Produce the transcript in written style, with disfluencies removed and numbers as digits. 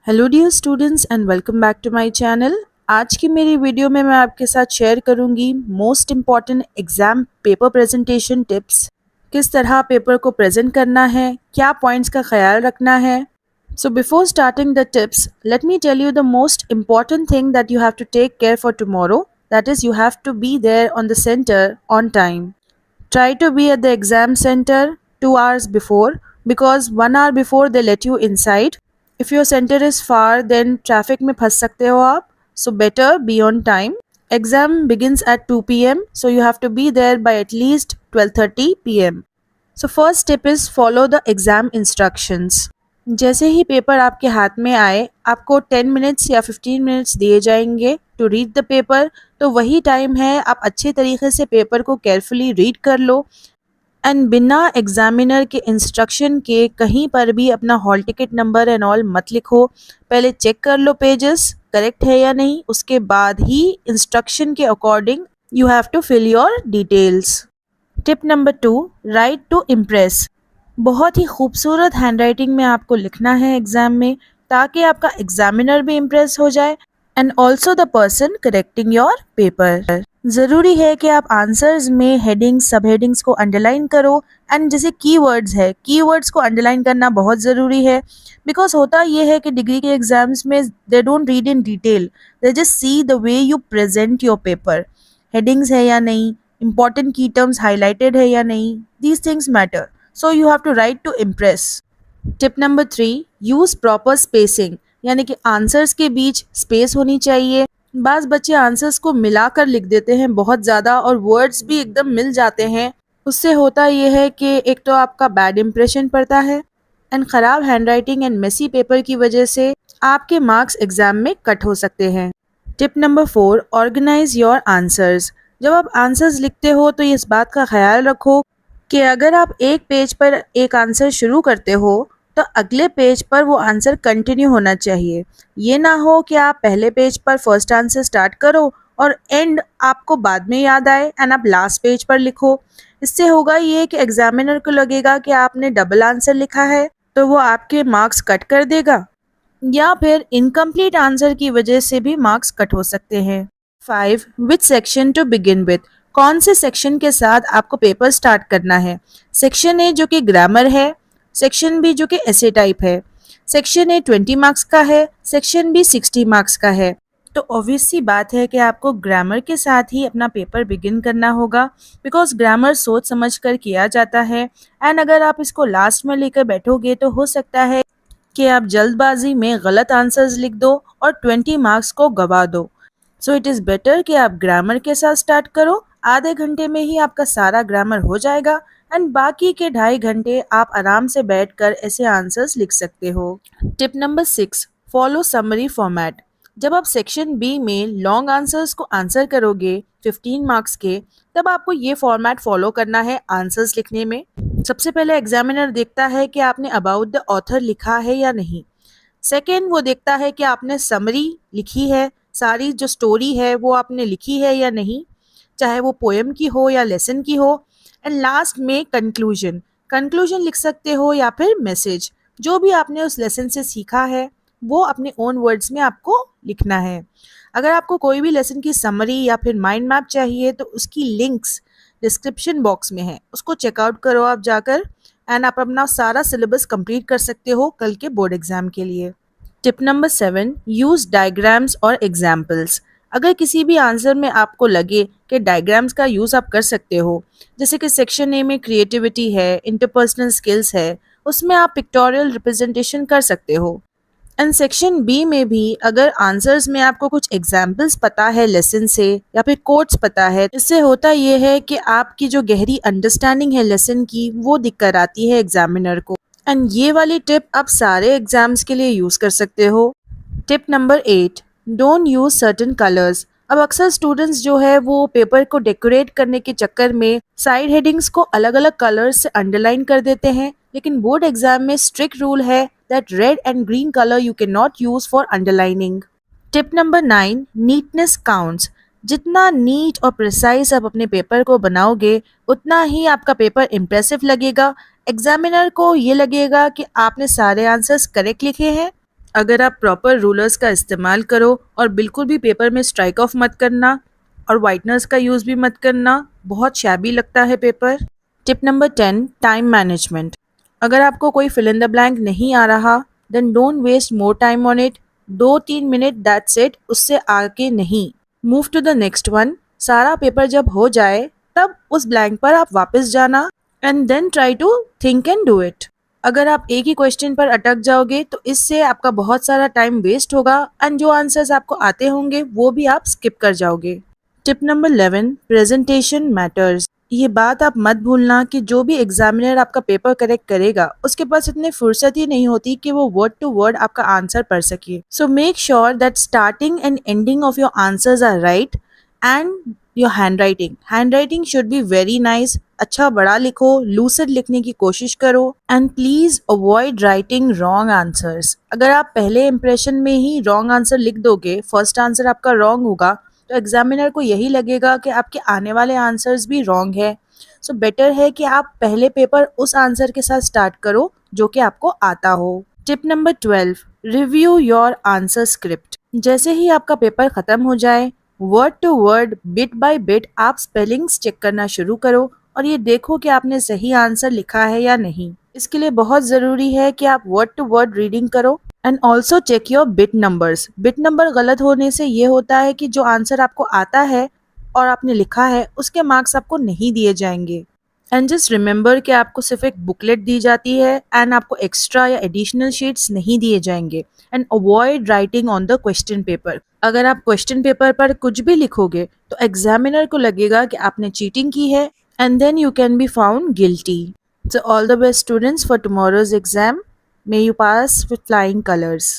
Hello dear students and welcome back to my channel. आज की मेरी वीडियो में मैं आपके साथ शेयर करूंगी most important exam paper presentation tips. किस तरह पेपर को प्रेजेंट करना है, क्या पॉइंट्स का ख्याल रखना है। So before starting the tips, let me tell you the most important thing that you have to take care for tomorrow, that is you have to be there on the centre on time. Try to be at the exam center 2 hours before, because 1 hour before they let you inside. If your center is far, then traffic में फंस सकते हो आप. So better be on time. Exam begins at 2 p.m. So you have to be there by at least 12:30 p.m. So first tip is follow the exam instructions. जैसे ही paper आपके हाथ में आए, आपको 10 मिनट्स या 15 मिनट्स दिए जाएंगे टू रीड द पेपर। तो वही टाइम है, आप अच्छे तरीके से पेपर को केयरफुली रीड कर लो एंड बिना एग्जामिनर के इंस्ट्रक्शन के कहीं पर भी अपना hall ticket number and all मत लिखो। पहले चेक कर लो पेजेस करेक्ट है या नहीं, उसके बाद ही इंस्ट्रक्शन के according you have to fill your details. Tip number 2, write to impress. बहुत ही खूबसूरत हैंडराइटिंग में आपको लिखना है एग्जाम में, ताकि आपका एग्जामिनर भी इम्प्रेस हो जाए and also the person correcting your paper. ज़रूरी है कि आप आंसर्स में हेडिंग्स सब हेडिंग्स को अंडरलाइन करो एंड जैसे कीवर्ड्स है, कीवर्ड्स को अंडरलाइन करना बहुत ज़रूरी है। बिकॉज होता ये है कि डिग्री के एग्जाम्स में they don't read in detail, they just see the way you present your paper. Headings है या नहीं, इंपॉर्टेंट की टर्म्स हाईलाइटेड है या नहीं, these things matter. So you have to write to impress. Tip number 3, use proper spacing, यानी कि answers के बीच स्पेस होनी चाहिए। बाज़ बच्चे आंसर्स को मिलाकर लिख देते हैं बहुत ज़्यादा और वर्ड्स भी एकदम मिल जाते हैं। उससे होता यह है कि एक तो आपका बैड इंप्रेशन पड़ता है एंड ख़राब हैंडराइटिंग एंड मेसी पेपर की वजह से आपके मार्क्स एग्जाम में कट हो सकते हैं। Tip number 4, organise your answers. जब आप आंसर्स लिखते हो तो इस बात का ख्याल रखो कि अगर आप एक पेज पर एक आंसर शुरू करते हो तो अगले पेज पर वो आंसर कंटिन्यू होना चाहिए। ये ना हो कि आप पहले पेज पर फर्स्ट आंसर स्टार्ट करो और एंड आपको बाद में याद आए एंड आप लास्ट पेज पर लिखो। इससे होगा ये कि एग्जामिनर को लगेगा कि आपने डबल आंसर लिखा है, तो वो आपके मार्क्स कट कर देगा, या फिर इनकम्प्लीट आंसर की वजह से भी मार्क्स कट हो सकते हैं। 5, which section two begin with. कौन से सेक्शन के साथ आपको पेपर स्टार्ट करना है। सेक्शन ए जो कि ग्रामर है, सेक्शन बी जो कि एसे टाइप है। सेक्शन ए 20 मार्क्स का है, सेक्शन बी 60 मार्क्स का है। तो ऑब्वियस सी बात है कि आपको ग्रामर के साथ ही अपना पेपर बिगिन करना होगा, बिकॉज ग्रामर सोच समझ कर किया जाता है एंड अगर आप इसको लास्ट में लेकर बैठोगे तो हो सकता है कि आप जल्दबाजी में गलत आंसर्स लिख दो और 20 मार्क्स को गवा दो। सो इट इज़ बेटर कि आप ग्रामर के साथ स्टार्ट करो। आधे घंटे में ही आपका सारा ग्रामर हो जाएगा एंड बाकी के 2.5 घंटे आप आराम से बैठकर ऐसे आंसर्स लिख सकते हो। Tip number 6, follow summary format. जब आप सेक्शन बी में लॉन्ग आंसर्स को आंसर करोगे 15 मार्क्स के, तब आपको ये फॉर्मेट फॉलो करना है आंसर्स लिखने में। सबसे पहले एग्जामिनर देखता है कि आपने अबाउट द ऑथर लिखा है या नहीं। सेकेंड, वो देखता है कि आपने समरी लिखी है, सारी जो स्टोरी है वो आपने लिखी है या नहीं, चाहे वो पोएम की हो या लेसन की हो। एंड लास्ट में कंक्लूजन लिख सकते हो या फिर मैसेज, जो भी आपने उस लेसन से सीखा है वो अपने ओन वर्ड्स में आपको लिखना है। अगर आपको कोई भी लेसन की समरी या फिर माइंड मैप चाहिए तो उसकी लिंक्स डिस्क्रिप्शन बॉक्स में है, उसको चेकआउट करो आप जाकर एंड आप अपना सारा सिलेबस कंप्लीट कर सकते हो कल के बोर्ड एग्जाम के लिए। टिप नंबर 7, यूज़ डायग्राम्स और एग्जाम्पल्स। अगर किसी भी आंसर में आपको लगे कि डायग्राम्स का यूज़ आप कर सकते हो, जैसे कि सेक्शन ए में क्रिएटिविटी है, इंटरपर्सनल स्किल्स है, उसमें आप पिक्टोरियल रिप्रेजेंटेशन कर सकते हो। एंड सेक्शन बी में भी अगर आंसर्स में आपको कुछ एग्जाम्पल्स पता है लेसन से या फिर कोट्स पता है, इससे होता ये है कि आपकी जो गहरी अंडरस्टैंडिंग है लेसन की वो दिख कर आती है एग्जामिनर को। एंड ये वाली टिप आप सारे एग्जाम्स के लिए यूज़ कर सकते हो। Tip number 8, don't use certain colours. अब अक्सर स्टूडेंट्स जो है वो पेपर को डेकोरेट करने के चक्कर में साइड हेडिंग्स को अलग अलग कलर्स से अंडरलाइन कर देते हैं, लेकिन बोर्ड एग्जाम में स्ट्रिक्ट रूल है that red and green colour you can not use for underlining. Tip number 9, neatness counts. जितना नीट और प्रिसाइज आप अपने पेपर को बनाओगे उतना ही आपका पेपर इम्प्रेसिव लगेगा। एग्जामिनर को ये लगेगा कि आपने सारे आंसर्स करेक्ट लिखे हैं अगर आप प्रॉपर रूलर्स का इस्तेमाल करो और बिल्कुल भी पेपर में स्ट्राइक ऑफ मत करना और वाइटनर्स का यूज़ भी मत करना, बहुत शैबी लगता है paper. Tip number 10, time management. अगर आपको कोई फिल इन द ब्लैंक नहीं आ रहा, then don't waste more time on it. 2-3 minute, that's it, उससे आगे नहीं। Move to the next one. सारा पेपर जब हो जाए तब उस ब्लैंक पर आप वापस जाना and then try to think and do it. अगर आप एक ही क्वेश्चन पर अटक जाओगे तो इससे आपका बहुत सारा टाइम वेस्ट होगा एंड जो आंसर्स आपको आते होंगे वो भी आप स्किप कर जाओगे। Tip number 11, presentation matters. ये बात आप मत भूलना कि जो भी एग्जामिनर आपका पेपर करेक्ट करेगा उसके पास इतनी फुर्सत ही नहीं होती कि वो वर्ड टू वर्ड आपका आंसर पढ़ सके। So make sure that starting and ending of your answers are right and your handwriting should be very nice. अच्छा बड़ा लिखो, लूसिड लिखने की कोशिश करो and please avoid writing wrong answers. अगर आप पहले इंप्रेशन में ही रॉन्ग आंसर लिख दोगे, फर्स्ट आंसर आपका रॉन्ग होगा, तो एग्जामिनर को यही लगेगा कि आपके आने वाले आंसर्स भी रॉन्ग है। सो बेटर है कि आप पहले पेपर उस आंसर के साथ स्टार्ट करो जो कि आपको आता हो। Tip number 12, review your answer script. जैसे ही आपका पेपर खत्म हो जाए, word to word, bit by bit आप स्पेलिंग्स चेक करना शुरू करो और ये देखो कि आपने सही आंसर लिखा है या नहीं। इसके लिए बहुत ज़रूरी है कि आप वर्ड टू वर्ड रीडिंग करो and also check your bit numbers. Bit number गलत होने से ये होता है कि जो आंसर आपको आता है और आपने लिखा है उसके मार्क्स आपको नहीं दिए जाएंगे। एंड जस्ट रिमेंबर कि आपको सिर्फ एक बुकलेट दी जाती है एंड आपको एक्स्ट्रा या एडिशनल शीट्स नहीं दिए जाएंगे। And avoid writing on the question paper. अगर आप क्वेश्चन पेपर पर कुछ भी लिखोगे तो एग्जामिनर को लगेगा कि आपने चीटिंग की है and then you can be found guilty. So all the best students for tomorrow's exam. May you pass with flying colors.